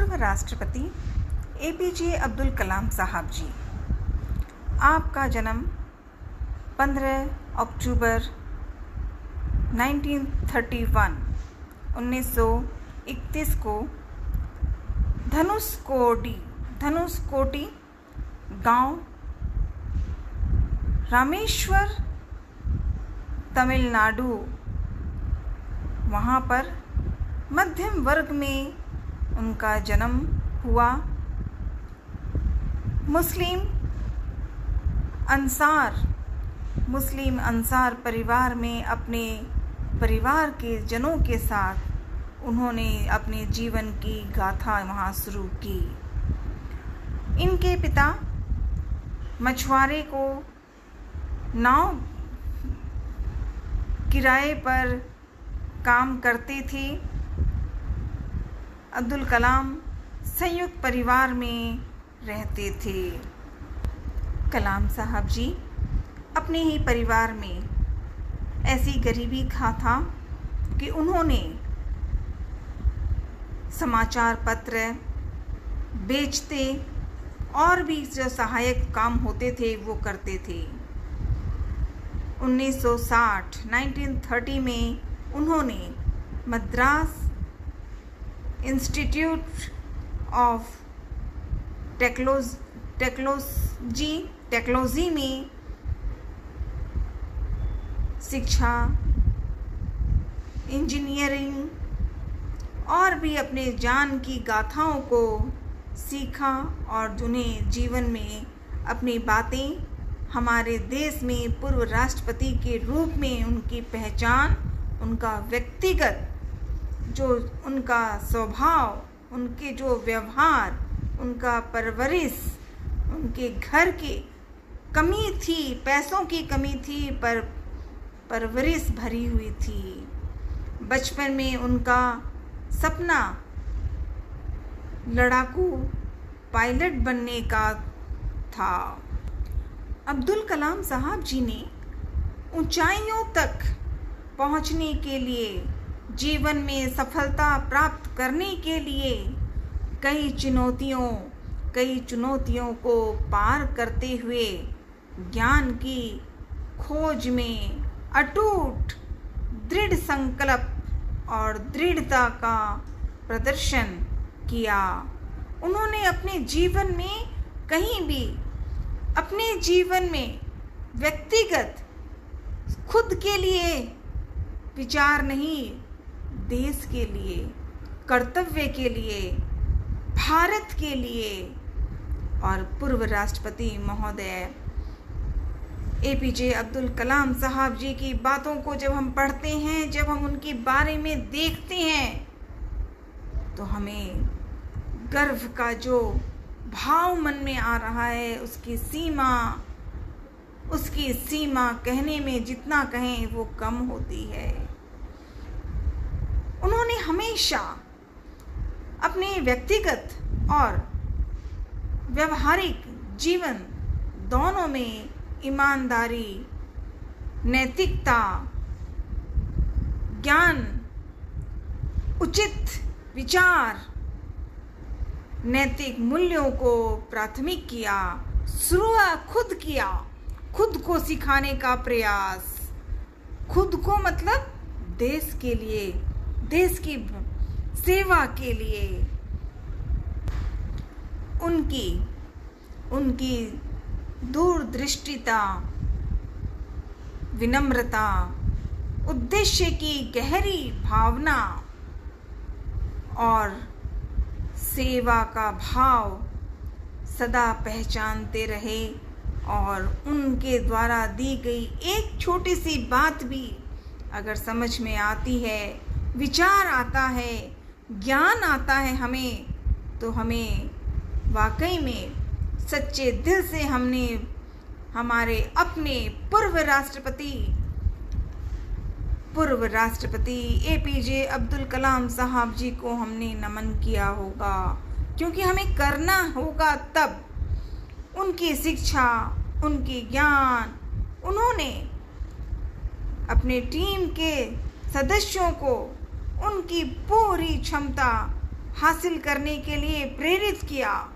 पूर्व राष्ट्रपति एपीजे अब्दुल कलाम साहब जी। आपका जन्म 15 अक्टूबर 1931 को धनुषकोटी गांव रामेश्वर, तमिलनाडु, वहाँ पर मध्यम वर्ग में उनका जन्म हुआ। मुस्लिम अंसार परिवार में अपने परिवार के जनों के साथ उन्होंने अपने जीवन की गाथा वहाँ शुरू की। इनके पिता मछुआरे को नाव किराए पर काम करते थे। अब्दुल कलाम संयुक्त परिवार में रहते थे। कलाम साहब जी अपने ही परिवार में ऐसी गरीबी था कि उन्होंने समाचार पत्र बेचते और भी जो सहायक काम होते थे वो करते थे। 1930 में उन्होंने मद्रास इंस्टीट्यूट ऑफ टेक्नोलॉजी में शिक्षा, इंजीनियरिंग और भी अपने जान की गाथाओं को सीखा और उन्हें जीवन में अपनी बातें हमारे देश में पूर्व राष्ट्रपति के रूप में उनकी पहचान, उनका व्यक्तिगत जो उनका स्वभाव, उनके जो व्यवहार, उनका परवरिश, उनके घर की कमी थी, पैसों की कमी थी पर परवरिश भरी हुई थी। बचपन में उनका सपना लड़ाकू पायलट बनने का था। अब्दुल कलाम साहब जी ने ऊंचाइयों तक पहुंचने के लिए, जीवन में सफलता प्राप्त करने के लिए कई चुनौतियों को पार करते हुए ज्ञान की खोज में अटूट दृढ़ संकल्प और दृढ़ता का प्रदर्शन किया। उन्होंने अपने जीवन में व्यक्तिगत खुद के लिए विचार नहीं, देश के लिए, कर्तव्य के लिए, भारत के लिए और पूर्व राष्ट्रपति महोदय एपीजे अब्दुल कलाम साहब जी की बातों को जब हम पढ़ते हैं, जब हम उनके बारे में देखते हैं तो हमें गर्व का जो भाव मन में आ रहा है उसकी सीमा कहने में जितना कहें वो कम होती है। उन्होंने हमेशा अपने व्यक्तिगत और व्यवहारिक जीवन दोनों में ईमानदारी, नैतिकता, ज्ञान, उचित विचार, नैतिक मूल्यों को प्राथमिक किया, खुद को सिखाने का प्रयास, खुद को मतलब देश के लिए, देश की सेवा के लिए। उनकी दूरदृष्टिता, विनम्रता, उद्देश्य की गहरी भावना और सेवा का भाव सदा पहचानते रहे और उनके द्वारा दी गई एक छोटी सी बात भी अगर समझ में आती है, विचार आता है, ज्ञान आता है हमें, तो हमें वाकई में सच्चे दिल से हमने हमारे अपने पूर्व राष्ट्रपति एपीजे अब्दुल कलाम साहब जी को हमने नमन किया होगा, क्योंकि हमें करना होगा तब। उनकी शिक्षा, उनकी ज्ञान, उन्होंने अपने टीम के सदस्यों को उनकी पूरी क्षमता हासिल करने के लिए प्रेरित किया,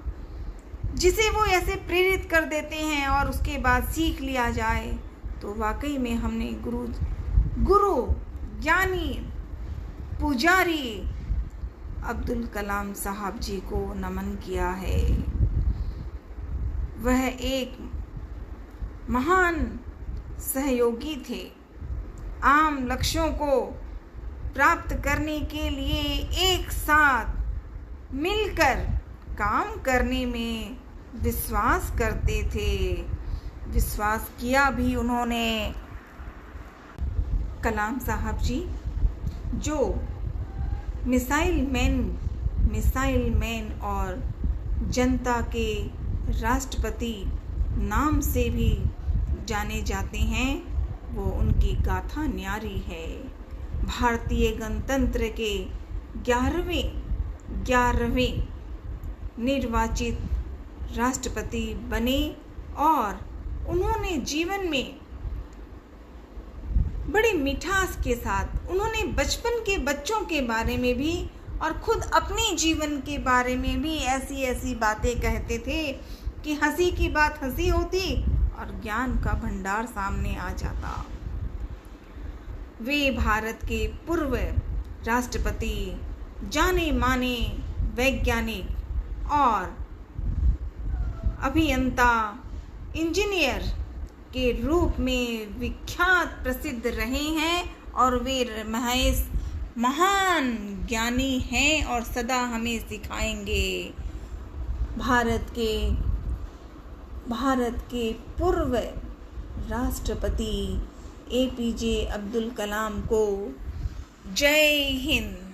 जिसे वो ऐसे प्रेरित कर देते हैं और उसके बाद सीख लिया जाए, तो वाकई में हमने गुरु ज्ञानी पुजारी अब्दुल कलाम साहब जी को नमन किया है। वह एक महान सहयोगी थे। आम लक्ष्यों को प्राप्त करने के लिए एक साथ मिलकर काम करने में विश्वास करते थे। विश्वास किया भी उन्होंने। कलाम साहब जी जो मिसाइल मैन और जनता के राष्ट्रपति नाम से भी जाने जाते हैं, वो उनकी गाथा न्यारी है। भारतीय गणतंत्र के 11वें निर्वाचित राष्ट्रपति बने और उन्होंने जीवन में बड़ी मिठास के साथ उन्होंने बचपन के बच्चों के बारे में भी और खुद अपने जीवन के बारे में भी ऐसी ऐसी बातें कहते थे कि हंसी की बात हंसी होती और ज्ञान का भंडार सामने आ जाता। वे भारत के पूर्व राष्ट्रपति, जाने माने वैज्ञानिक और अभियंता, इंजीनियर के रूप में विख्यात प्रसिद्ध रहे हैं और वे महान ज्ञानी हैं और सदा हमें सिखाएंगे। भारत के पूर्व राष्ट्रपति APJ अब्दुल कलाम को जय हिंद।